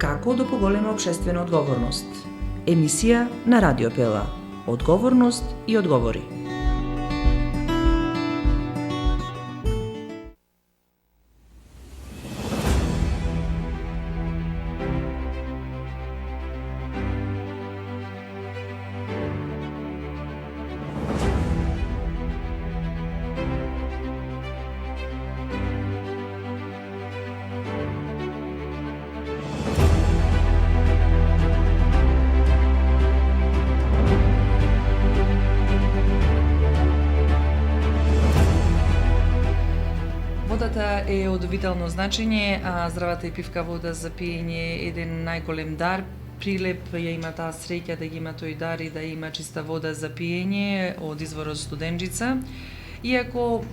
Како до поголема општествена одговорност? Емисија на Радио Пела. Одговорност и одговори. Водата е од витално значење, а здравата и пивка вода за пиење е еден најголем дар. Прилеп ја има таа среќа да ги има тој дар и да има чиста вода за пиење од изворот Студенџица. Иако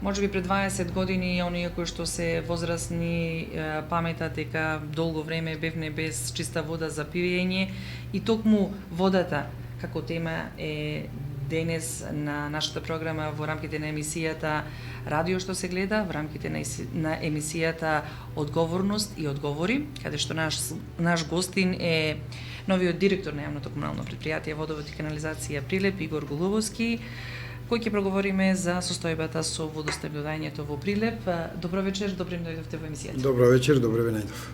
можеби пред 20 години оние кои што се возрастни паметат дека долго време бевне без чиста вода за пиење и токму водата како тема е денес на нашата програма во рамките на емисијата Радио што се гледа, во рамките на емисијата Одговорност и одговори, каде што наш гостин е новиот директор на јавното комунално претпријатие Водовод и канализација Прилеп Игор Голубовски, кој ќе проговориме за состојбата со водоснабдувањето во Прилеп. Добро вечер, добре дојдовте во емисијата. Добро вечер, добре ве најдов.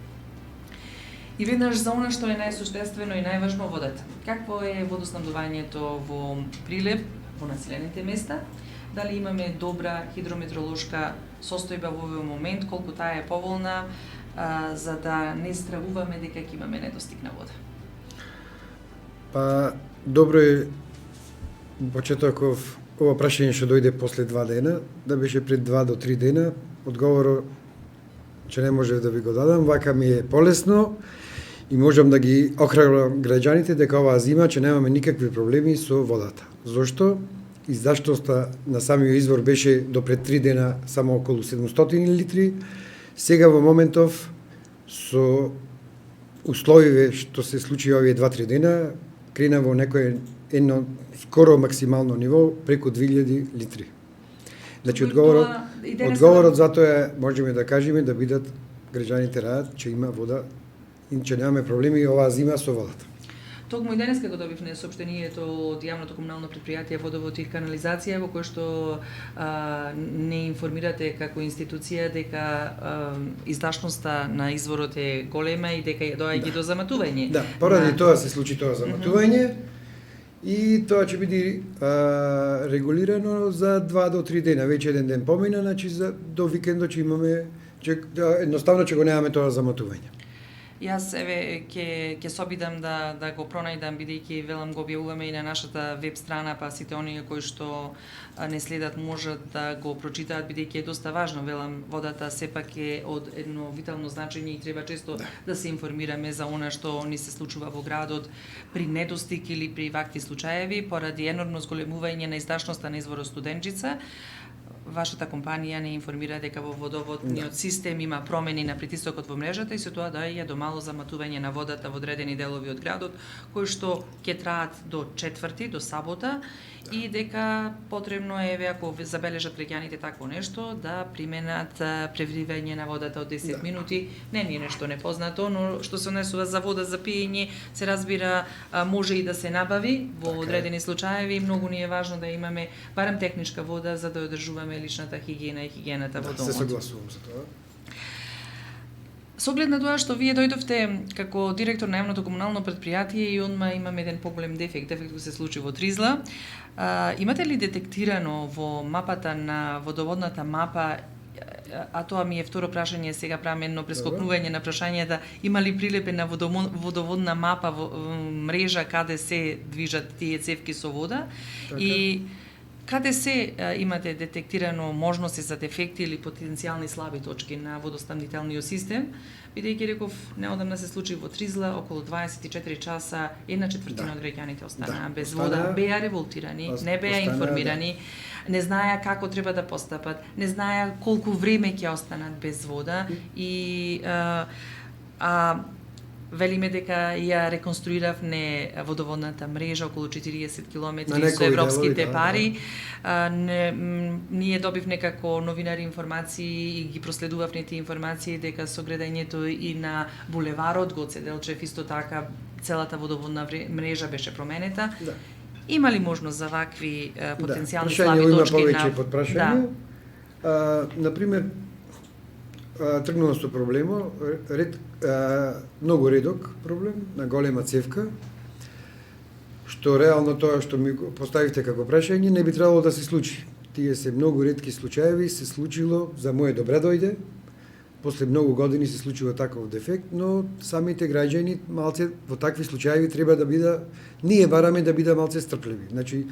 И веднаш за она што е најсуштествено и најважно, водата. Какво е водоснабдувањето во Прилеп, во населените места? Дали имаме добра хидрометеоролошка состојба во овој момент, колку таа е поволна, за да не стравуваме дека ќе имаме недостиг на вода? Па, добро е почетоков ова прашање што дојде после 2 дена, да беше пред 2 до 3 дена, одговорот че не можев да ви го дадам, вака ми е полесно и можам да ги охрабрам граѓаните дека оваа зима че немаме никакви проблеми со водата. Зошто? Издашноста на самиот извор беше до пред 3 дена само околу 700 литри. Сега во моментов со условиве што се случи овие 2-3 дена, крена во некое едно скоро максимално ниво преку 2000 литри. Значи одговорот затоа можеме да кажеме да бидат граѓаните радат че има вода и че немаме проблеми оваа зима со водата. Токму и денес како добивме соопштението од јавното комунално претпријатие Водовод и канализација во кое што не информирате како институција дека издашноста на изворот е голема и дека доаѓа до заматување. Да, поради тоа се случи тоа заматување и тоа ќе биде регулирано за 2 до 3 дена. Веќе еден ден помина, значи до викендот ќе имаме едноставно ќе го немаме тоа заматување. Јас ќе се обидам да го пронајдам бидејќи велам го објавуваме и на нашата веб страна, па сите оние кои што не следат можат да го прочитаат бидејќи е доста важно. Велам водата сепак е од едно витално значење и треба често да се информираме за она што ни се случува во градот при недостиг или при вакви случаеви поради енормно зголемување на издашноста на изворот Студенџица. Вашата компанија не информира дека во водоводниот систем има промени на притисокот во мрежата и со тоа доаѓа до мало заматување на водата во одредени делови од градот, кои што ќе траат до четврти, до сабота, и дека потребно е, ако забележат граѓаните такво нешто, да применат превривање на водата од 10 минути. Не е нешто непознато, но што се однесува за вода за пиење, се разбира може и да се набави во одредени случаеви. Многу ни е важно да имаме барем техничка вода за да одржуваме личната хигиена и хигиената во домот. Се согласувам со тоа. Со оглед на тоа што вие дојдовте како директор на јавното комунално претпријатие и онма имаме еден поголем дефект кој се случи во Тризла. Имате ли детектирано во мапата на водоводната мапа, а тоа ми е второ прашање, сега правам едно прескокнување на прашањата, има ли прилепена водоводна мапа во мрежа каде се движат тие цевки со вода и каде се имате детектирано можности за дефекти или потенцијални слаби точки на водоснабдителниот систем, бидејќи реков неодамна се случи во Тризла, околу 24 часа, 1/4 од граѓаните останаа без вода, беа револтирани, не беа информирани, не знаеа како треба да постапат, не знаеа колку време ќе останат без вода и велиме дека ја реконструиравме водоводната мрежа околу 40 километри На со некои европските делови, да, пари. Ние добивме како новинари информации и ги проследувавме тие информации дека со градењето и на булеварот Гоце Делчев исто така целата водоводна мрежа беше променета. Да. Има ли можност за вакви потенцијални да, слаби има точки повеќе на подпрашање. Например, тргнува со проблемо, многу редок проблем на голема цевка, што реално тоа што ми го поставивте како прашање не би требало да се случи. Тие се многу ретки случаеви, се случило, за моje добре дојде, после многу години се случува таков дефект, но самите граѓани малце во такви случаеви треба да ние бараме да биде малце стрпливи. Значи,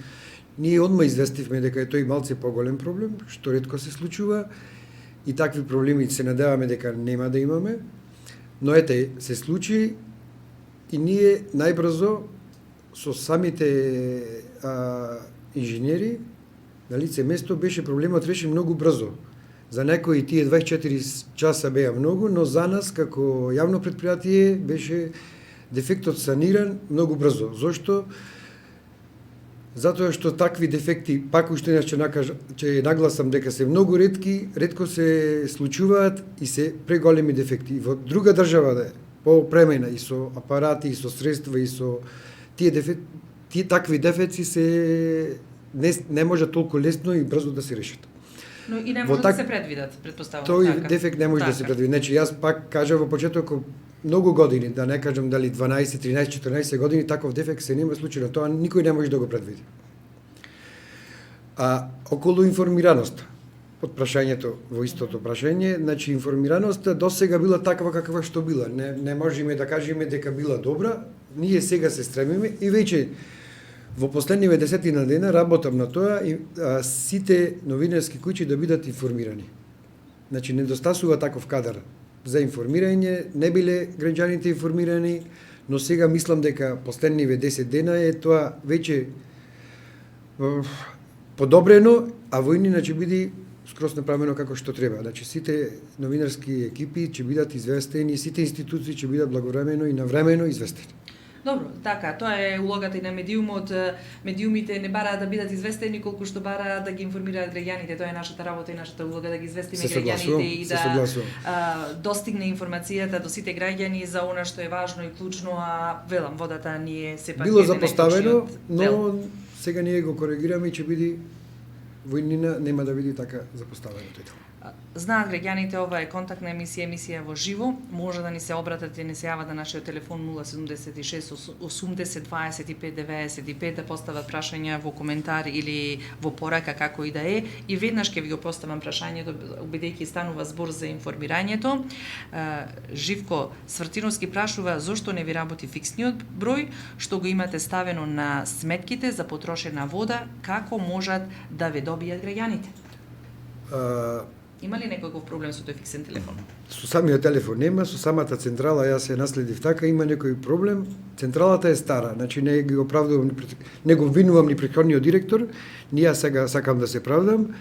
ние одма известивме дека е тој малце поголем проблем, што ретко се случува, и такви проблеми се надеваме дека нема да имаме, но ете, се случи и ние најбрзо со самите инженери на лице место беше проблемот решен многу брзо. За некои тие 24 часа беа многу, но за нас како јавно предпријатие беше дефектот саниран многу брзо. Зошто? Затоа што такви дефекти, пак уште еднаш ќе нагласам дека се многу ретко се случуваат и се преголеми дефекти. И во друга држава да е поопремена и со апарати, и со средства, и со тие такви дефеци се не може толку лесно и брзо да се решат. Но и не може да се предвидат, претпоставувам. Тој дефект не може да се предвиди. Значи, јас пак кажав во почетокот многу години, да не кажам дали 12, 13, 14 години, таков дефект се нема случајно. Тоа никој не може да го предвиди. Околу информираноста, од прашањето во истото прашање, значи информираноста досега била таква каква што била. Не можеме да кажеме дека била добра, ние сега се стремиме и веќе во последниве 10 дена работам на тоа и сите новинарски куќи да бидат информирани. Значи, недостасува таков кадар за информирање, не биле граѓаните информирани, но сега мислам дека последниве 10 дена е тоа веќе подобрено, а во иднина ќе биде скрос направено како што треба. Значи, сите новинарски екипи ќе бидат известени, сите институции ќе бидат благовремено и навремено известени. Добро, така, тоа е улогата и на медиумот. Медиумите не бараат да бидат известени колку што бараат да ги информираат граѓаните. Тоа е нашата работа и нашата улога да ги известиме граѓаните и да достигне информацијата до сите граѓани за она што е важно и клучно, а велам, водата ни е сепак било запоставено, но сега ние го коригираме и ќе биде во иднина нема да биде така запоставено тој. Знаат граѓаните, ова е контактна емисија во живо. Може да ни се обратат и ни се јават на нашиот телефон 076 80 25 95 да постават прашања во коментар или во порака, како и да е. И веднаш ќе ви го поставам прашањето, бидејќи станува збор за информирањето. Живко Свртиновски прашува зошто не ви работи фиксниот број, што го имате ставено на сметките за потрошена вода, како можат да ве добијат граѓаните? Има ли некој проблем со тој фиксен телефон? Со самиот телефон нема, со самата централа јас се наследив така, има некој проблем. Централата е стара, значи не ги оправдувам, не го обвинувам ни претходниот директор, ни јас сега сакам да се правдам.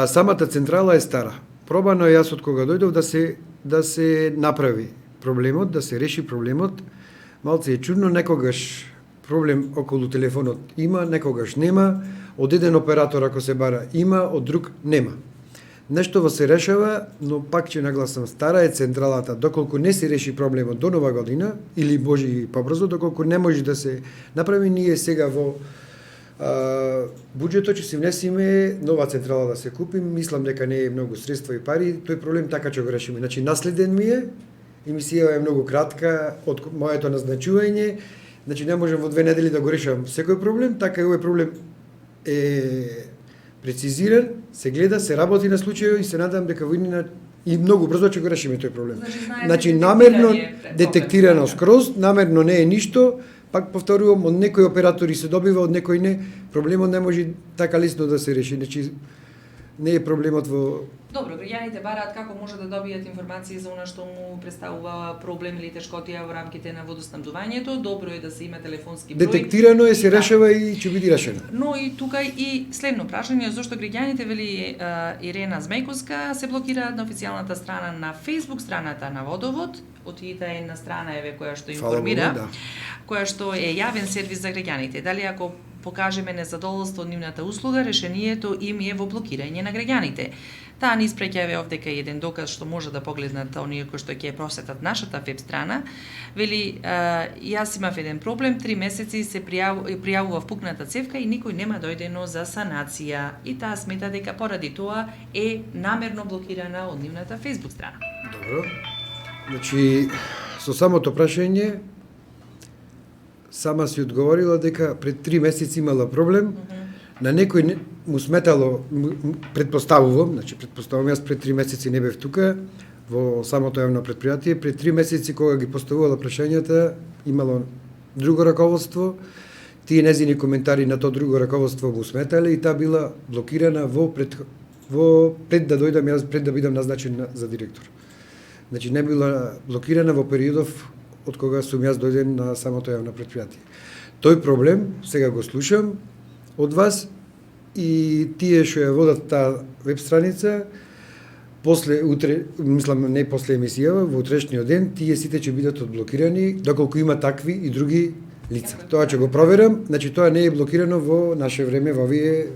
Самата централа е стара. Пробано е јас од кога дојдов да се направи проблемот, да се реши проблемот. Малце е чудно, некогаш проблем околу телефонот има, некогаш нема. Од еден оператор ако се бара има, од друг нема. Нешто во се решава, но пак ќе нагласам, стара е централата, доколку не се реши проблемот до нова година, или може и побрзо, доколку не може да се направи, ние сега во буџетот ќе се внесиме нова централа да се купи, мислам дека не е многу средства и пари, тој проблем така ќе го решиме. Значи, наследен ми е, емисија е многу кратка од моето назначување, значи не можам во 2 недели да го решам секој проблем, така и овој проблем е прецизиран, се гледа, се работи на случајот и се надам дека во иднина и многу брзо ќе го решиме тој проблем. Значи намерно детектирано скроз, намерно не е ништо, пак повторувам, од некои оператори се добива, од некои не, проблемот не може така лесно да се реши. Значи не е проблемот во... Добро, граѓаните бараат како може да добијат информации за она што му представува проблем или тешкотија во рамките на водоснабдувањето. Добро е да се има телефонски број. Детектирано е, се решава и ќе биде решено. Но и тука и следно прашање, зошто граѓаните, вели Ирена Змејковска, се блокираат на официјалната страна на Facebook страната на Водовод, отидете една страна која што информира, Богу, да. која што е јавен сервис за граѓаните. Дали ако покажеме незадоволство од нивната услуга, решението им е во блокирање на граѓаните. Таа ни испреќа овде кај еден доказ што може да погледнат оние кои што ќе просетат нашата веб страна. Вели, јас имав еден проблем, 3 месеци се пријавував пукната цевка и никој нема дојдено за санација. И таа смета дека поради тоа е намерно блокирана од нивната Facebook страна. Добро. Значи, со самото прашање, сама си одговорила дека пред 3 месеци имала проблем, на некој му сметало, предпоставувам, јас пред 3 месеци не бев тука, во самото јавно предпријатие, пред 3 месеци кога ги поставувала прашањата, имало друго раководство, тие незини коментари на тоа друго раководство му сметале и таа била блокирана пред да дојдам јас, пред да бидам назначен за директор. Значи не била блокирана во периодов од кога сум јас дојден на самото јавно предпријатие. Тој проблем сега го слушам од вас и тие што ја водат таа веб страница, после утре, мислам не после емисијава, во утрешниот ден, тие сите ќе бидат одблокирани, доколку има такви и други лица. Тоа ќе го проверам, значи тоа не е блокирано во наше време, во овие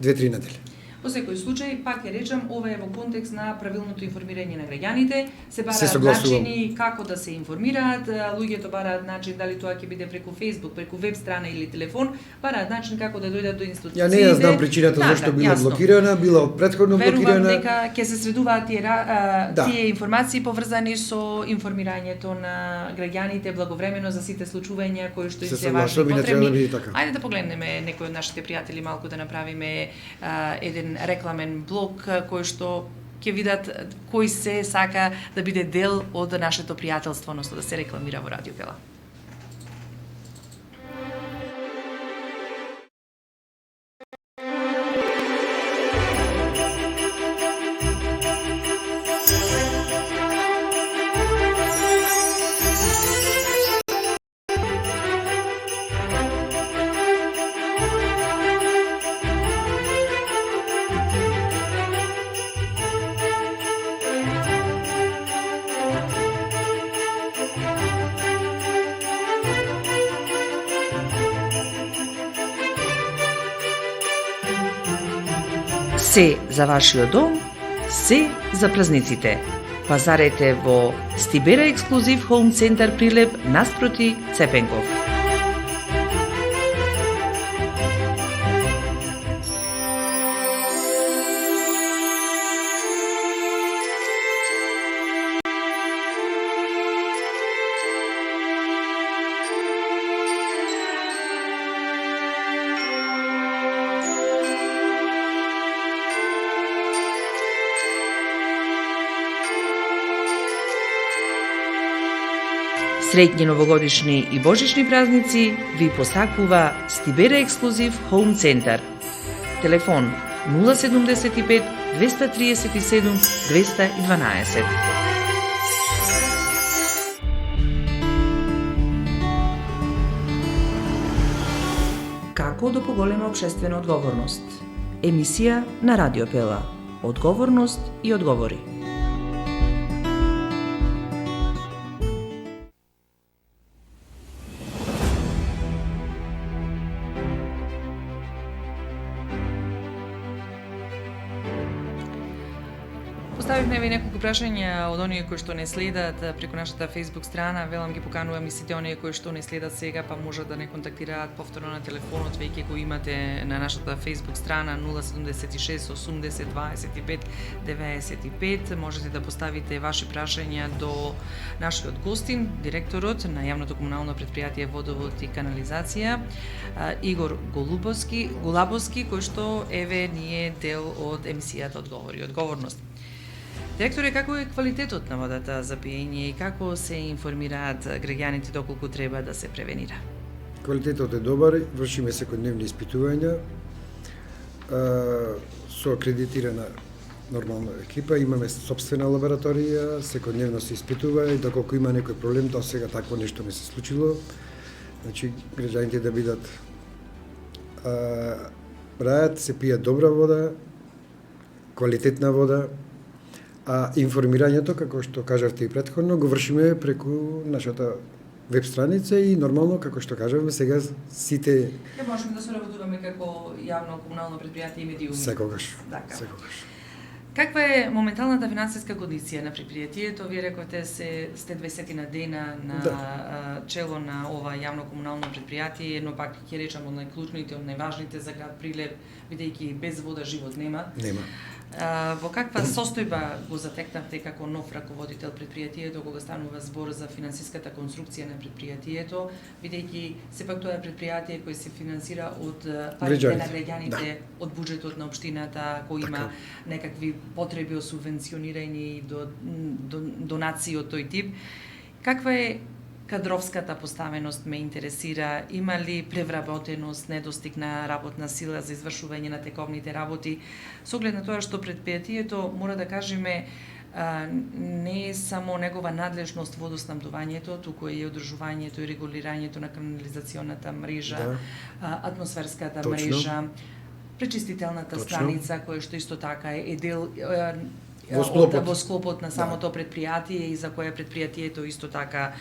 2-3 недели. Во секој случај, пак ќе речам, ова е во контекст на правилното информирање на граѓаните, се бараат начини како да се информираат, луѓето бараат начин, дали тоа ќе биде преку Facebook, преку веб страна или телефон, бараат начин како да дојдат до институциите. Ја не ја знам причината зашто била блокирана, била претходно блокирана. Верувам дека ќе се средуваат тие информации поврзани со информирањето на граѓаните благовремено за сите случувања кои што се важни и потребни. Ајде да погледнеме некои од нашите пријатели малку да направиме еден рекламен блок кој што ќе видат кој се сака да биде дел од нашето пријателство, односно да се рекламира во Радио Пела. Се за вашиот дом, се за празниците. Пазарете во Стибера Ексклузив Хоум Центар Прилеп наспроти Цепенков. Среќни новогодишни и божични празници ви посакува Стибера Ексклузив Хоум Центар. Телефон 075 237 212. Како да поголема општествена одговорност? Емисија на Радио Пела. Одговорност и одговори. Поставивме ви неколку прашања од оние кои што не следат преку нашата Facebook страна. Велам ги поканувам и сите оние кои што не следат сега, па може да не контактираат повторно на телефонот, веќе го имате на нашата Facebook страна 076 80 25 95. Можете да поставите ваши прашања до нашиот гостин, директорот на јавното комунално предпријатие Водовод и канализација, Игор Голабовски, кој што еве ние дел од емисијата Одговори и одговорност. Директоре, како е квалитетот на водата за пиење и како се информираат граѓаните доколку треба да се превенира? Квалитетот е добар, вршиме секојдневни испитувања. со акредитирана нормална екипа, имаме собствена лабораторија, секојдневно се испитува и доколку има некој проблем, до сега такво нешто не се случило. Значи, граѓаните да бидат рајат, се пијат добра вода, квалитетна вода, а информирањето, како што кажавте и претходно, го вршиме преку нашата веб страница и нормално, како што кажавме, сега сите... Ја можеме да соработуваме како јавно комунално предпријатие и медиуми. Секогаш, Така. секогаш. Каква е моменталната финансиска кондиција на предпријатието? Вие рековте сте 20 дена на чело на ова јавно комунално предпријатие, но пак ќе речам од најклучните, од најважните за град Прилеп, бидејќи без вода живот нема. Нема. Во каква состојба го затекнавте како нов раководител предпријатието кога станува збор за финансиската конструкција на предпријатието, бидејќи сепак тоа е предпријатие кој се финансира од парите на граѓаните, од буџетот на општината, кој има некакви потреби од субвенционирање и до донации од тој тип. Каква е кадровската поставеност, ме интересира? Има ли превработеност, недостиг на работна сила за извршување на тековните работи? Со оглед на тоа што предпријатието, мора да кажеме, не е само негова надлежност водоснабдувањето, туку е и одржувањето и регулирањето на канализационата мрежа, атмосферската мрежа, пречистителната станица, која што исто така е дел во склопот на самото предпријатие и за која предпријатието исто така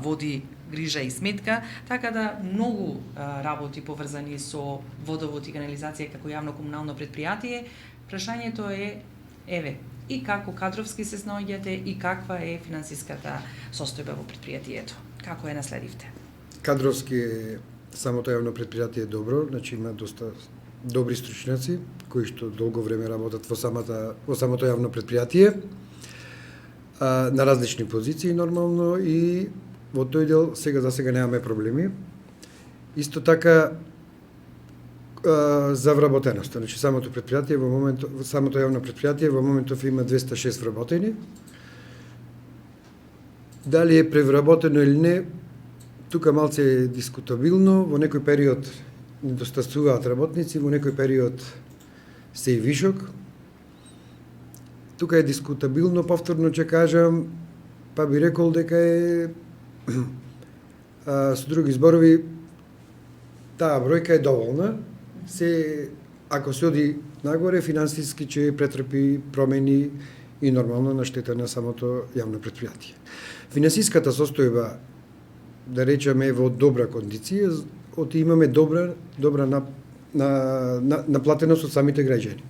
води грижа и сметка, така да многу работи поврзани со водовод и канализација како јавно комунално предпријатие. Прашањето е, и како кадровски се снаоѓате и каква е финансиската состојба во предпријатието? Како ја наследивте? Кадровски самото јавно предпријатие е добро, значи има доста добри стручњаци кои што долго време работат во самото јавно предпријатие, на различни позиции нормално, и во тој дел за сега немаме проблеми. Исто така за вработеноста, значи самото јавно предпријатие во моментов има 206 вработени. Дали е превработено или не, тука малце е дискутабилно, во некој период недостасуваат работници, во некој период се и вишок. Тука е дискутабилно, повторно ќе кажам, па би рекол дека е со други зборови таа бројка е доволна. Ако се оди нагоре, финансиски ќе претрпи промени и нормално на штета на самото јавно предпријатие. Финансиската состојба, да речеме, во добра кондиција, имаме добра наплатеност од самите граѓани.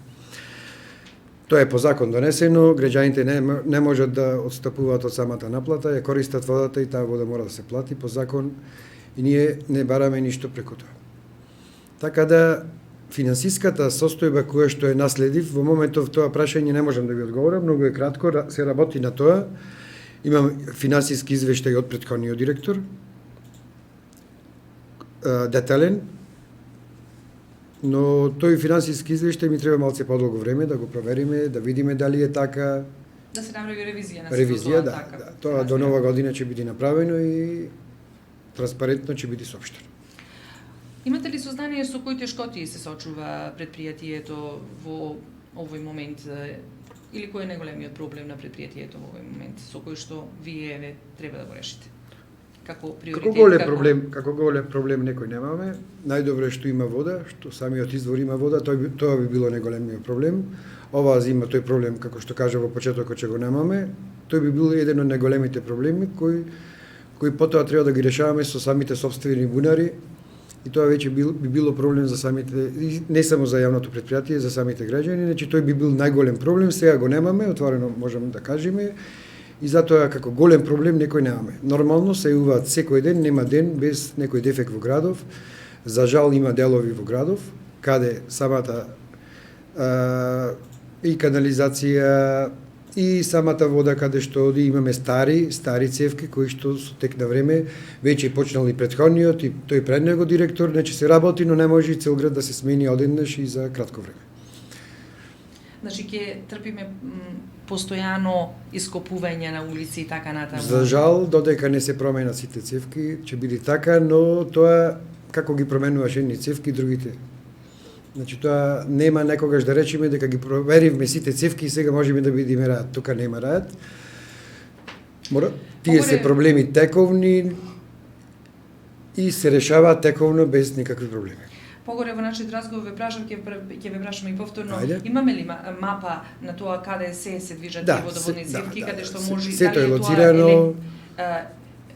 Тоа е по закон донесено, граѓаните не можат да отстапуваат од самата наплата, ја користат водата и таа вода мора да се плати по закон и ние не бараме ништо преку тоа. Така да финансиската состојба која што е наследив, во моментов тоа прашање не можам да ви одговорам, многу е кратко, се работи на тоа. Имам финансиски извештај од претходниот директор, детален, но тој финансиски извештај ми треба малце подолго време да го провериме, да видиме дали е така. Да се направи ревизија на ревизија, да. Тоа до нова година ќе биде направено и транспарентно ќе биде соопштено. Имате ли сознание со кои тешкоти се соочува предпријатието во овој момент, или кој е најголемиот проблем на предпријатието во овој момент, со кој што вие треба да го решите? Како приоритет? Како голем проблем некој немаме. Најдобро е што има вода, што самиот извор има вода, тоа би било најголемиот проблем. Оваа зима тој проблем, како што кажа во почетокот, че го немаме. Тој би бил еден од најголемите проблеми кои потоа треба да ги решаваме со самите сопствени бунари. И тоа веќе би било проблем за самите, не само за јавното предпријатие, за самите граѓани, значи тој би бил најголем проблем, сега го немаме, отворено можеме да кажеме, и затоа како голем проблем некој немаме. Нормално се јавуваат секој ден, нема ден без некој дефект во градов. За жал има делови во градов, каде самата и канализација, и самата вода каде што оди имаме стари цевки кои што со тек на време веќе почнал и претходниот и тој пред него директор, значи се работи, но не може и цел град да се смени одеднаш и за кратко време. Значи ќе трпиме постојано ископување на улици и така натаму. За жал, додека не се променат сите цевки, ќе биде така, но тоа како ги променуваш едни цевки, другите Значи тоа нема некогаш да речеме дека ги проверивме сите цевки и сега можеме да видиме раат. Тука нема раат. Тие се проблеми тековни и се решаваат тековно без никакви проблеми. Погоре во нашиот разговор ве прашав, ќе ве прашам и повторно, Ајде. имаме ли мапа на тоа каде се движат тие водоводни цевки, каде што може сето е дали лоцирано,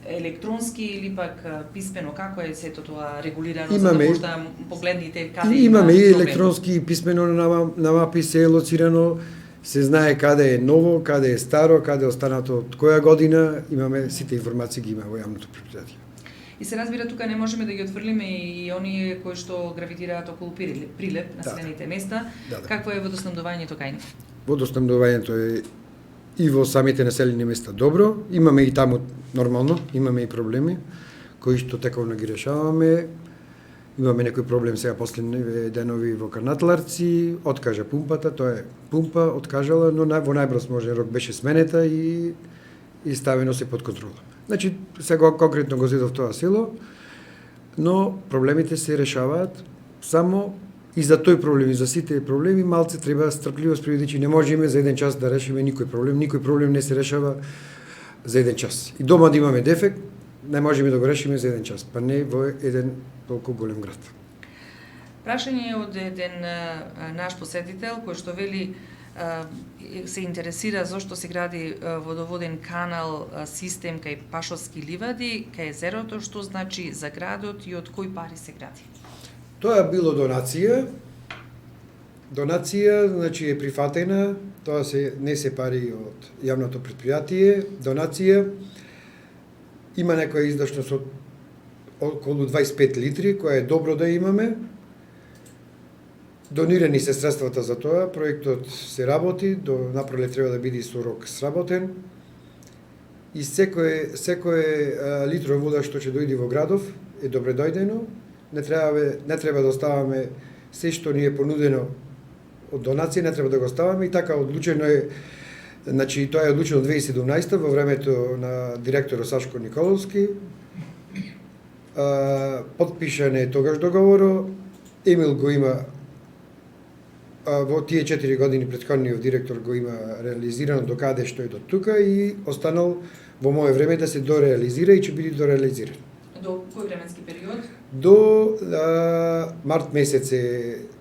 електронски или пак писмено, како е сето тоа регулирано, Имаме, за да можда погледните каде имаме и проблем? електронски и писмено на мапи се е лоцирано, се знае каде е ново, каде е старо, каде е останато од која година, имаме сите информации ги има во јавното претпријатие. И се разбира, тука не можеме да ги отфрлиме и оние кои што гравитираат околу Прилеп, населените места. Да. Какво е водоснабдувањето кај нив? Водоснабдувањето е и во самите населени места добро, имаме и таму нормално, имаме и проблеми кои што тековно ги решаваме. Имаме некој проблем сега последни денови во Канатларци, откажа пумпата, тоа е пумпа, откажала, но во најбрз можен рок беше сменета и ставено се под контрола. Значи, сега конкретно го зедов тоа село, но проблемите се решаваат само и за тој проблем и за сите проблеми малце треба стрпливост приведичи. Не можеме за еден час да решиме никој проблем не се решава за еден час. И дома да имаме дефект, не можеме да го решиме за еден час, па не во еден толку голем град. Прашање од еден наш посетител кој што вели се интересира зошто се гради водоводен канал систем кај Пашовски ливади, кај езерото, што значи за градот и од кои пари се гради? Тоа било донација. Донација, значи е прифатена, тоа не се пари од јавното претпријатие, донација. Има некоја издашност од околу 25 литри, која е добро да имаме. Донирани се средствата за тоа, проектот се работи, до напролет треба да биде со рок сработен. И секој литро вода што ќе дојде во градов е добре дојдено. Не треба да оставаме се што ни е понудено од донација, не треба да го оставаме и така одлучено е. Значи тоа е одлучено 2017 во времето на директорот Сашко Николовски. Подпишан е тогаш договорот. Емил го има во тие 4 години претходниот директор го има реализирано до каде што е до тука и останал во мое време да се дореализира и ќе биде дореализиран. До кој временски период? До март месец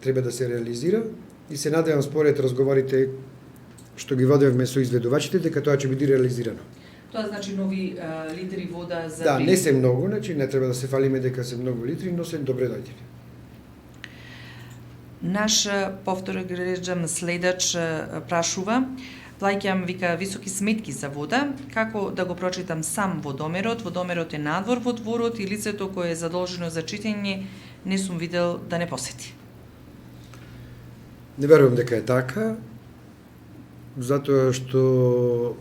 треба да се реализира и се надевам според разговорите што ги водевме со изведувачите дека тоа ќе биде реализирано. Тоа значи нови литри вода за Да, не се многу, значи не треба да се фалиме дека се многу литри, но се добре дојдени. Наш повторегледжан следач прашува: плаќам, вика, високи сметки за вода, како да го прочитам сам водомерот? Водомерот е надвор во дворот и лицето кое е задолжено за читање не сум видел да не посети. Не верувам дека е така, затоа што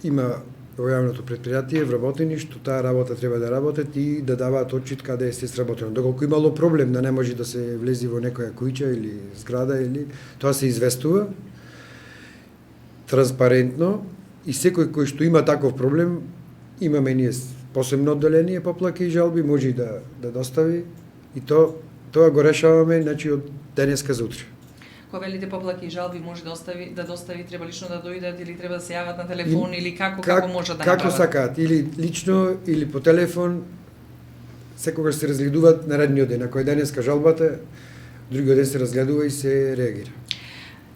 има во јавното претпријатие вработени што таа работа треба да работат и да даваат отчит каде е се сработено. Доколку имало проблем да не може да се влези во некоја куќа или зграда или тоа се известува транспарентно и секој кој што има таков проблем, имаме ние посебно одделение по плаки и жалби, може да достави и тоа го решаваме, значи од денеска за утре. Кога велите поплаки и жалби може да достави, треба лично да дојдат или треба да се јават на телефон или како може да направат? Како сакаат, или лично или по телефон, секогаш се разгледуваат наредниот ден. Ако е денеска жалбата, другиот ден се разгледува и се реагира.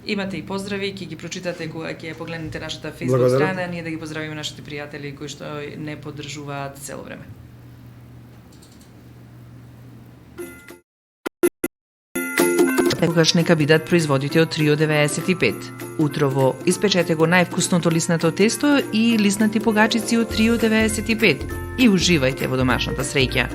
Имате и поздрави, ќе ги прочитате кога ќе погледнете нашата Facebook страна, ние да ги поздравиме нашите пријатели кои што не поддржуваат цело време. Тогаш нека бидат производите од Трио 95. Утрово испечете го највкусното лиснато тесто и лиснати погачици од Трио 95 и уживајте во домашната среќа.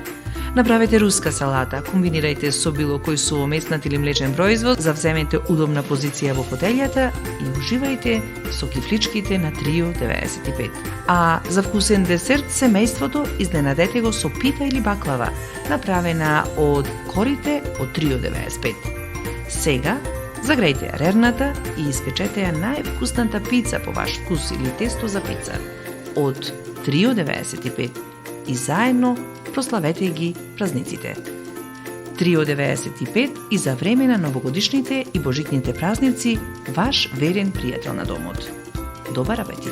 Направете руска салата, комбинирајте со било кој суомеснат или млечен производ, завземете удобна позиција во фотелјата и уживајте со кифличките на Трио 95. А за вкусен десерт семејството изненадете го со пита или баклава, направена од корите од Трио 95. Сега, загрејте ја рерната и испечете ја највкусната пица по ваш вкус или тесто за пица од Трио 95 и заедно прославете ги празниците. Трио 95 и за време на новогодишните и божитните празници, ваш верен пријател на домот. Добар апетит!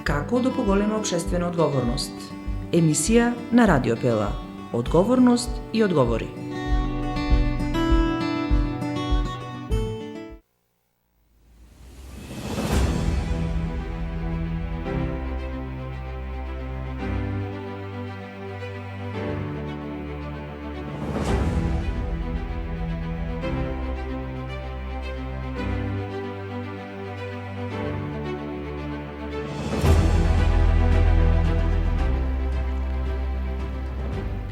Како да поголеме општествена одговорност? Емисија на Радио Пела. Одговорност и одговори.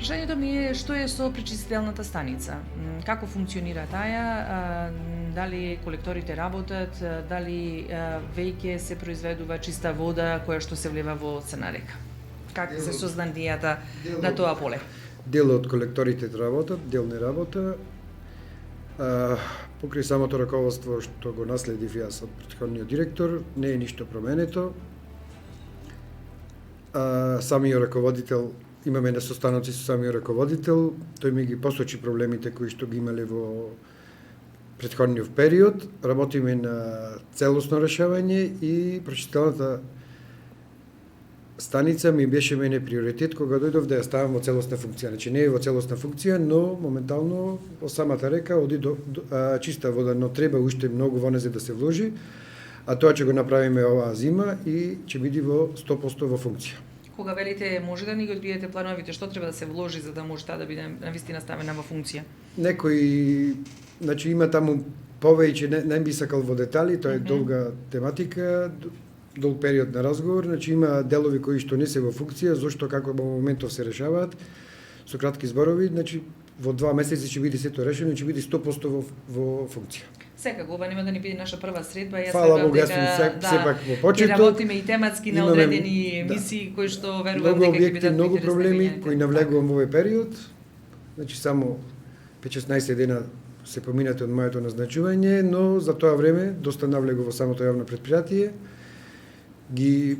Прашањето ми е што е со пречистителната станица? Како функционира таја? Дали колекторите работат? Дали веќе се произведува чиста вода која што се влива во Црна река? Как се созданијата на тоа поле? Дел од колекторите работат, дел не работа. Покрај самото раководство што го наследив јас од претходниот директор, не е ништо променето. Самиот раководител, имаме на состаноци со самиот раководител, тој ми ги посочи проблемите кои што ги имале во претходниот период. Работиме на целосно решавање и прочистителната станица ми беше мене приоритет кога дојдов да ја ставам во целосна функција. Значи не е во целосна функција, но моментално во самата река оди до чиста вода, но треба уште многу во незе да се вложи, а тоа ќе го направиме оваа зима и ќе биде во 100% во функција. Кога велите може да ни ги одбиете плановите, што треба да се вложи за да може таа да биде навистина ставена во функција? Некои, значи има таму повеќе, не би сакал во детали, тоа е долга тематика, долг период на разговор, значи има делови кои што не се во функција, зошто како во моментов се решаваат, со кратки зборови, значи во 2 месеци ќе биде сето решено и ќе биде 100% во функција. Секако, ова нема да ни биде наша прва средба, јас Фала Богу, јас дека сепак во почеток. Ќе работиме и тематски на одредени емисии кои што верувам дека ќе бидат многу проблеми кои навлегувам во овој период. Значи само 5-16 дена се поминати од моето назначување, но за тоа време доста навлегува во самото јавно предпријатие. Ги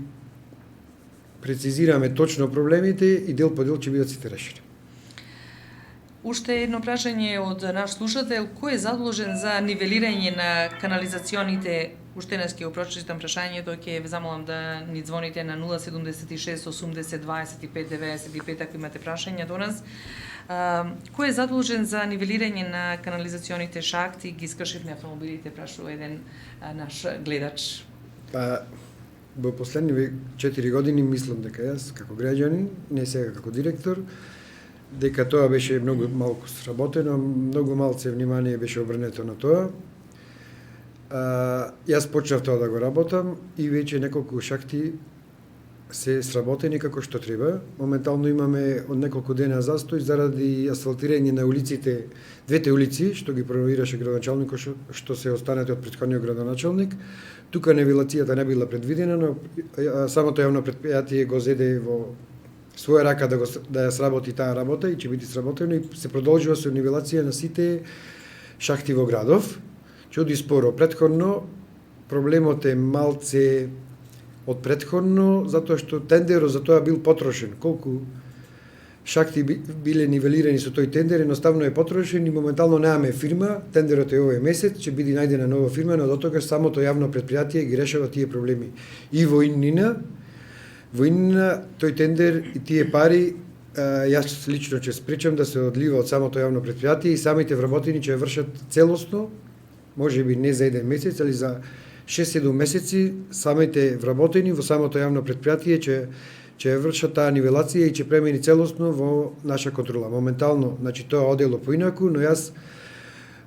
прецизираме точно проблемите и дел по дел ќе бидат сите решени. Уште едно прашање од наш слушател, кој е задолжен за нивелирање на канализационите? Уште не ќе прочитам прашањето, ќе ве замолам да ни звоните на 076 80 25 95 ако имате прашања до нас. Кој е задолжен за нивелирање на канализационите шахти, ги скршивни автомобилите, прашува еден наш гледач. Во последни 4 години мислам дека јас како граѓанин, не сега како директор, дека тоа беше многу малку сработено, многу малце внимание беше обрнето на тоа. Јас почнав тоа да го работам и веќе неколку шахти се сработени како што треба. Моментално имаме од неколку дена застој заради асфалтирање на улиците, двете улици што ги проновираше градоначалникот што се останати од претходниот градоначалник. Тука нивелацијата не била предвидена, но самото јавно предпријатие го зеде во своја рака да ја сработи таа работа и ќе биде сработено и се продолжува со нивелација на сите шахти во градов. Ќе оди споро. Претходно проблемот е малце од претходно, затоа што тендерот за тоа бил потрошен. Колку шахти биле нивелирани со тој тендер, едноставно е потрошен и моментално немаме фирма. Тендерот е овој месец, ќе биде најдена нова фирма, но дотогаш самото јавно предпријатие ги решава тие проблеми. И во Иннина тој тендер и тие пари, јас лично ќе спречам да се одлива од самото јавно предпријатие и самите вработени ќе вршат целосно, можеби не за еден месец, али за 6-7 месеци самите вработени во самото јавно предпријатие ќе вршат таа нивелација и ќе премени целосно во наша контрола. Моментално, значи тоа одело поинаку, но јас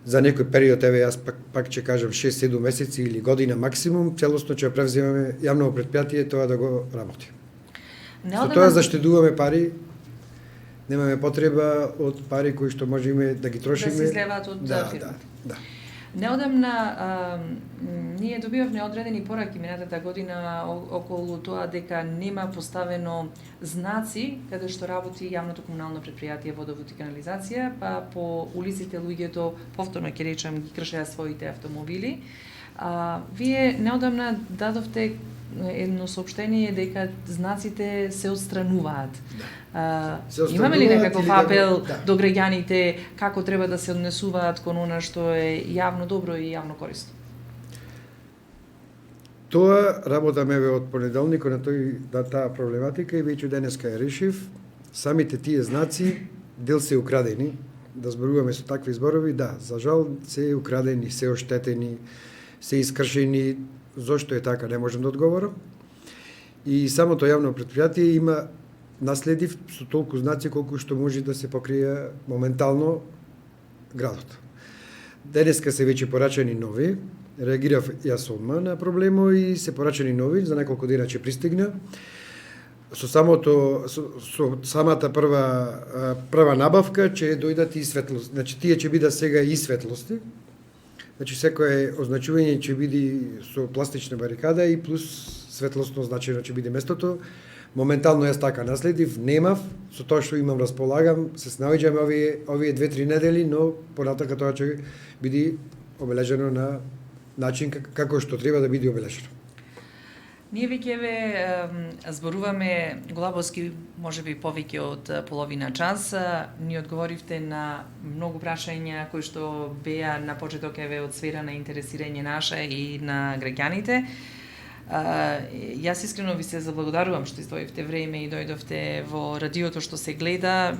за некој период, јас пак ќе кажам 6-7 месеци или година максимум, целосно ќе превземаме јавно предпријатие тоа да го работи. Со тоа заштедуваме пари, немаме потреба од пари кои што можеме да ги трошиме. Да се излеваат од фирма. Да. Неодамна ние добивавме одредени пораки минатата година околу тоа дека нема поставено знаци каде што работи јавното комунално предпријатие водовод и канализација, па по улиците луѓето повторно ќе речам ги кршеа своите автомобили. Вие неодамна дадовте едно соопштение дека знаците се отстрануваат. Имаме ли некаков апел до граѓаните како треба да се однесуваат кон она што е јавно добро и јавно корисно? Тоа работаме од понеделник на таа проблематика и веќе денеска ја решив. Самите тие знаци дел се украдени, да зборуваме со такви зборови, да, за жал се украдени, се оштетени, се искршени. Зошто е така, не можам да одговорам. И самото јавно предпријатие има наследив со толку знаци колку што може да се покрие моментално градот. Денеска се веќе порачани нови, реагирав јас одма на проблемо и се порачани нови, за неколку дена ќе пристигна. Со самата прва набавка ќе дојдат и светлост. Значи тие ќе бидат сега и светлости. Значи секое означување ќе биде со пластична барикада и плюс светлосно означено ќе биде местото. Моментално јас така наследив, немав, со тоа што имам располагам, се снаоѓаме овие 2-3 недели, но понатака тоа ќе биде обележено на начин како што треба да биде обележено. Ние веќе зборуваме глобалски, можеби повеќе од половина час. Ни одговоривте на многу прашања кои што беа на почеток од сфера на интересирање наша и на граѓаните. Јас искрено ви се заблагодарувам што издвоивте време и дојдовте во радиото што се гледа.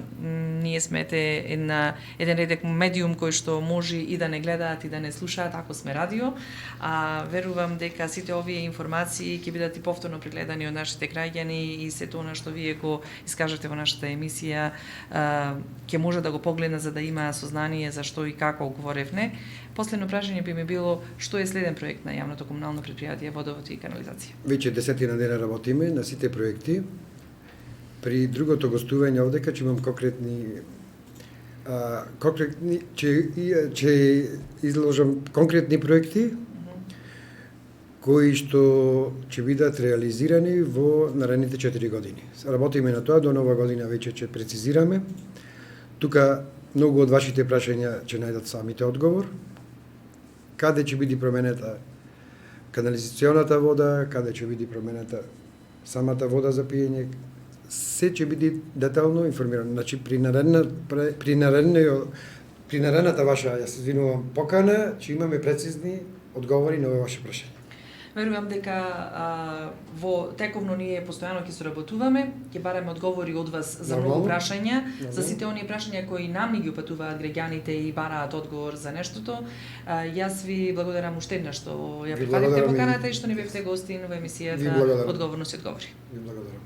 Ние сме еден редек медиум кој што може и да не гледаат и да не слушаат ако сме радио. Верувам дека сите овие информации ќе бидат и повторно прегледани од нашите граѓани и сето она што вие го искажате во нашата емисија ќе може да го погледнат за да има сознание за што и како говоревне. Последно прашање би ми било што е следен проект на јавното комунално предпријатие Водовод и канализација? Веќе 10 дена работиме на сите проекти. При другото гостување овдека ќе имам конкретни ќе изложам конкретни проекти кои што ќе бидат реализирани во наредните 4 години. Работиме на тоа, до нова година веќе ќе прецизираме. Тука многу од вашите прашања ќе најдат самите одговор. Каде ќе биде променета канализационата вода, каде ќе биде променета самата вода за пиење, се ќе биде детално информирано. Значи при наредната ваша, јас извинувам, покана, ќе имаме прецизни одговори на овие ваши прашања. Верувам дека во тековно ние постојано ќе соработуваме, ќе бараме одговори од вас за многу прашања, за сите оние прашања кои нам ни ги упатуваат граѓаните и бараат одговор за нештото. Јас ви благодарам уште еднаш што ја прифативте поканата и што ни бевте гостин во емисијата Одговорност и одговори. Ви благодарам.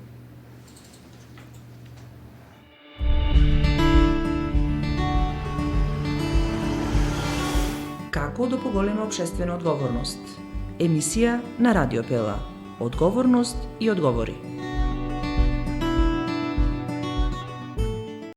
Како да поголема општествена одговорност? Емисија на Радио Пела. Одговорност и одговори.